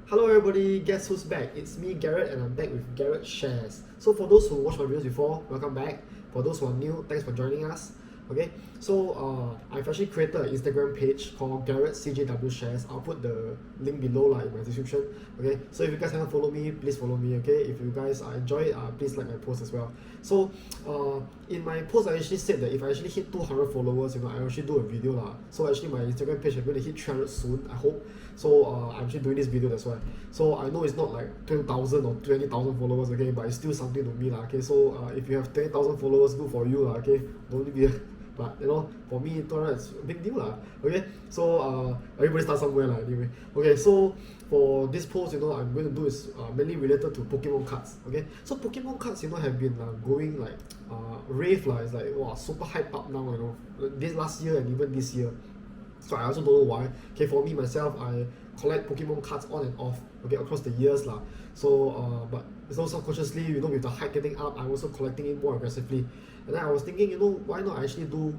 Hello everybody, guess who's back? It's me, Garrett, and I'm back with Garrett Shares. So for those who watched my videos before, welcome back. For those who are new, thanks for joining us. Okay, so I've actually created an Instagram page called Garrett CJW Shares. I'll put the link below in my description. Okay, so if you guys haven't followed me, please follow me. Okay, if you guys enjoy it, please like my post as well. So in my post, I actually said that if I actually hit 200 followers, I actually do a video lah. So actually my Instagram page is going to hit 300 soon, I hope. So I'm actually doing this video, that's why. So I know it's not like 20,000 or 20,000 followers, okay, but it's still something to me lah. Okay, so if you have 20,000 followers, good for you lah. Okay, don't be. But for me, 200 is a big deal lah. Okay, so everybody starts somewhere lah. Anyway, okay, so for this post, I'm going to do is mainly related to Pokemon cards. Okay, so Pokemon cards, have been going like rave lah. It's like wow, super hyped up now. This last year and even this year. So I also don't know why. Okay, for me myself, I collect Pokemon cards on and off. Okay, across the years lah. So but it's also subconsciously, with the hype getting up, I'm also collecting it more aggressively. And then I was thinking, why not I actually do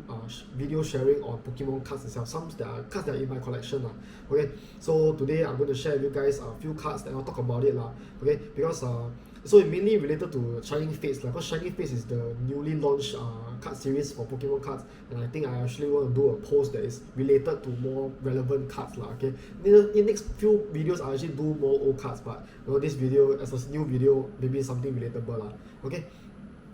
video sharing on Pokemon cards itself, some cards that are in my collection lah. Okay, so today I'm going to share with you guys a few cards and I'll talk about it lah. Okay, because so it mainly related to Shining Fates lah, because Shining Fates is the newly launched card series for Pokemon cards, and I think I actually want to do a post that is related to more relevant cards lah. Okay, in the next few videos I actually do more old cards, but this video as a new video, maybe something relatable lah. Okay,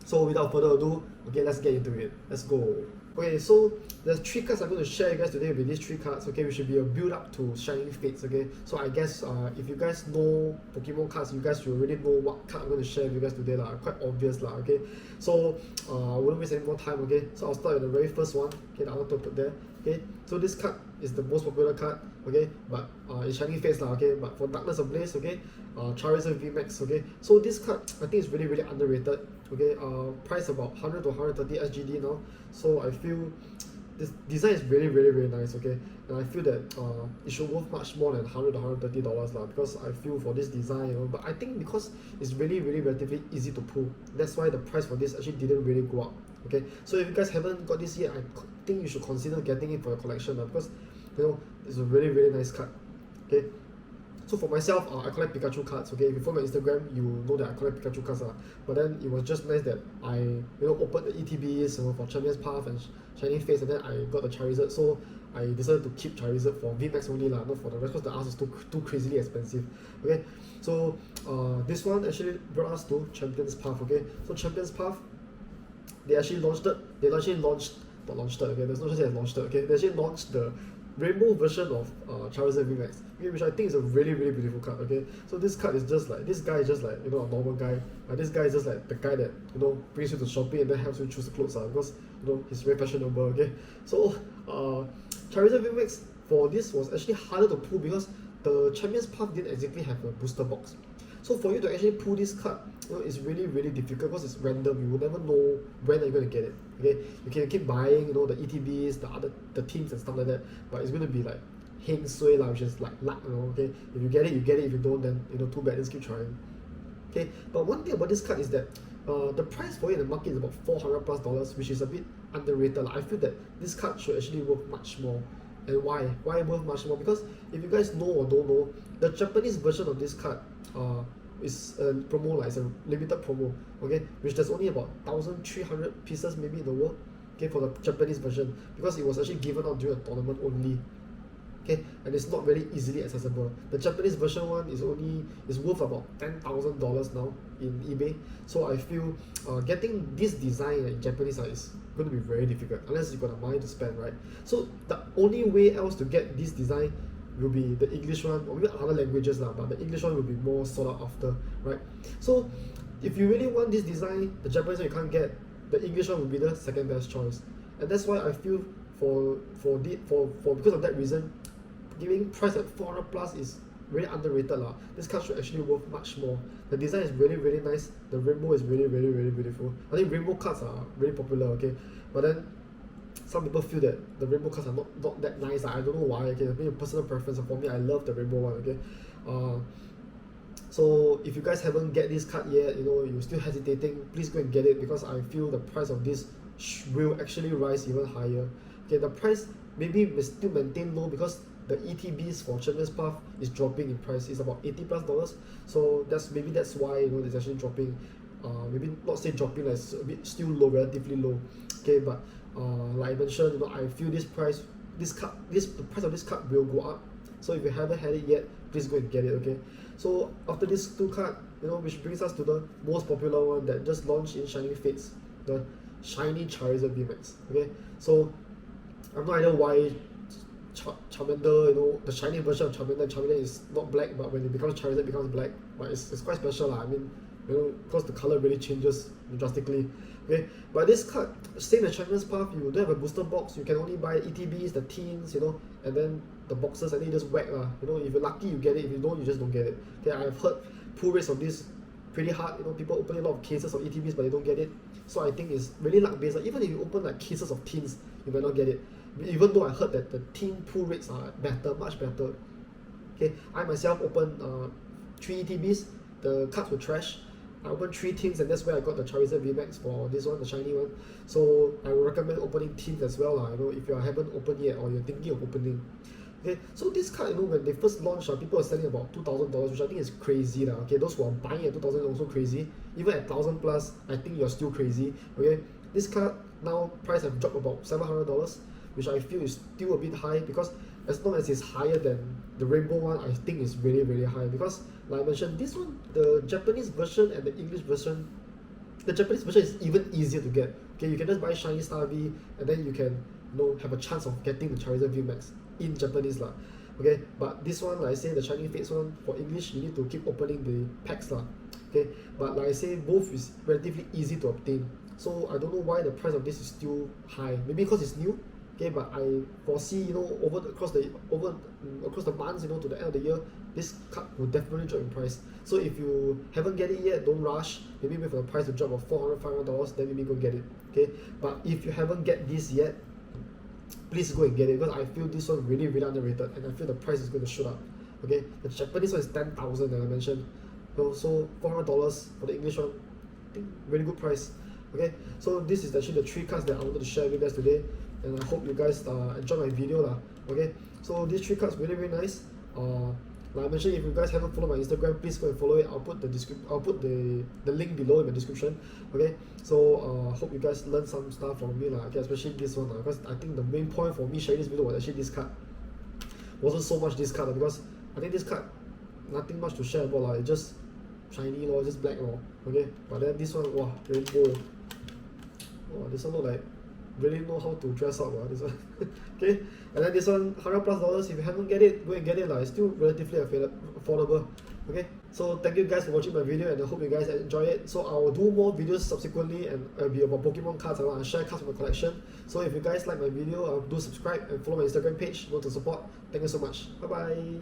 so without further ado, okay, let's get into it. Let's go. Okay, so there's 3 cards I'm going to share you guys today with these 3 cards. Okay, which should be a build up to Shining Fates. Okay, so I guess if you guys know Pokemon cards, you guys should already know what card I'm going to share with you guys today lah. Quite obvious lah. Okay, so I wouldn't waste any more time. Okay, so I'll start with the very first one. Okay, the auto put there. Okay, so this card is the most popular card. Okay, but it's Shining Fates lah. Okay, but for Darkness Ablaze, okay, Charizard VMAX. Okay, so this card I think is really underrated. Okay, price about 100 to 130 SGD now. So I feel this design is really nice. Okay, and I feel that it should worth much more than 100 to 130 dollars lah, because I feel for this design, but I think because it's really relatively easy to pull, that's why the price for this actually didn't really go up. Okay, so if you guys haven't got this yet, I think you should consider getting it for your collection lah, because it's a really nice card. Okay, so for myself, I collect Pikachu cards. Okay, if you follow my Instagram, you know that I collect Pikachu cards. But then it was just nice that I opened the ETBs for Champions Path and Shining Fates, and then I got the Charizard. So I decided to keep Charizard for VMAX only lah, not for the rest, because the ask is too crazily expensive. Okay, so this one actually brought us to Champions Path. Okay, so Champions Path, they actually launched it. Okay, there's no such thing as launched it. Okay, they actually launched the rainbow version of Charizard VMAX, okay, which I think is a really beautiful card. Okay, so this card is just like, this guy is just like a normal guy. This guy is just like the guy that brings you to shopping and then helps you choose the clothes because he's very fashionable. Okay, so Charizard VMAX for this was actually harder to pull because the Champions Path didn't exactly have a booster box. So for you to actually pull this card, it's really difficult because it's random. You will never know when you're going to get it. Okay, you can keep buying, the ETBs, the teams and stuff like that, but it's going to be like heng sui lah, which is like luck. Okay, if you get it, you get it. If you don't, then too bad. Just keep trying. Okay, but one thing about this card is that the price for it in the market is about $400+, which is a bit underrated. I feel that this card should actually worth much more. And why? Why worth much more? Because if you guys know or don't know, the Japanese version of this card is a promo, like it's a limited promo. Okay, which there's only about 1,300 pieces maybe in the world. Okay, for the Japanese version, because it was actually given out during a tournament only. Okay, and it's not very easily accessible. The Japanese version one is worth about $10,000 now in eBay. So I feel getting this design in Japanese is going to be very difficult unless you got the money to spend, right? So the only way else to get this design will be the English one, or maybe other languages lah, but the English one will be more sought out after, right? So if you really want this design, the Japanese one you can't get, the English one will be the second best choice. And that's why I feel because of that reason, giving price at $400+ is really underrated lah. This card should actually worth much more. The design is really nice. The rainbow is really beautiful. I think rainbow cards are really popular. Okay, but then some people feel that the rainbow cards are not that nice. I don't know why. Okay, maybe a personal preference. For me, I love the rainbow one. Okay, so if you guys haven't get this card yet, you're still hesitating, please go and get it, because I feel the price of this will actually rise even higher. Okay, the price maybe may still maintain low because the ETBs for Champions Path is dropping in price. It's about $80+. So that's why it's actually dropping. Maybe not say dropping, like it's a bit still low, relatively low. Okay, but like I mentioned, I feel the price of this card will go up. So if you haven't had it yet, please go and get it. Okay. So after these two cards, which brings us to the most popular one that just launched in Shining Fates, the shiny Charizard VMAX. Okay. So I'm not idea why Charmander, the shiny version of Charmander is not black, but when it becomes Charizard, it becomes black. But it's quite special, lah. I mean, because the color really changes drastically. Okay, but this card, same as Champions Path, you don't have a booster box. You can only buy ETBs, the teens, and then the boxes, and then you just whack, lah. If you're lucky, you get it. If you don't, you just don't get it. Okay, I've heard pull rates of this pretty hard. People open a lot of cases of ETBs, but they don't get it. So I think it's really luck based. Even if you open like cases of teens, you might not get it. Even though I heard that the teen pull rates are better, much better. Okay, I myself opened 3 ETBs. The cards were trash. I opened 3 teens, and that's where I got the Charizard VMAX for this one, the shiny one. So I would recommend opening teens as well, if you haven't opened yet or you're thinking of opening. Okay, so this card, when they first launched, people were selling about $2,000, which I think is crazy. Okay, those who are buying at $2,000 are also crazy. Even at $1,000+, I think you're still crazy. Okay, this card now price have dropped about $700, which I feel is still a bit high, because as long as it's higher than the rainbow one, I think it's really, really high. Because like I mentioned, this one, the Japanese version and the English version, the Japanese version is even easier to get. Okay, you can just buy Shiny Star V, and then you can have a chance of getting the Charizard VMAX in Japanese lah. Okay, but this one, like I say, the Shiny Fates one, for English, you need to keep opening the packs lah. Okay, but like I say, both is relatively easy to obtain. So I don't know why the price of this is still high. Maybe because it's new. Okay, but I foresee, across the months, to the end of the year, this card will definitely drop in price. So if you haven't get it yet, don't rush. Maybe wait for the price to drop of $400, $500, then maybe go get it. Okay, but if you haven't get this yet, please go and get it, because I feel this one really, really underrated, and I feel the price is going to shoot up. Okay, the Japanese one is $10,000, as I mentioned. So $400 for the English one, I think really good price. Okay, so this is actually the 3 cards that I wanted to share with you guys today, and I hope you guys enjoy my video lah. Okay, so these 3 cards really, really nice. Like I mentioned, if you guys haven't followed my Instagram, please go and follow it. I'll put the link below in the description. Okay, so hope you guys learn some stuff from me lah. Okay, especially this one because I think the main point for me sharing this video was actually this card. Wasn't so much this card because I think this card nothing much to share about lah. It's just shiny lor, just black lor. Okay, but then this one, wow, rainbow. Oh, this one look like really know how to dress up, this one. Okay, and then this one $100+. If you haven't get it, go and get it lah. It's still relatively affordable. Okay, so thank you guys for watching my video, and I hope you guys enjoy it. So I will do more videos subsequently, and it'll be about Pokemon cards. I want to share cards from my collection. So if you guys like my video, do subscribe and follow my Instagram page to support. Thank you so much. Bye bye.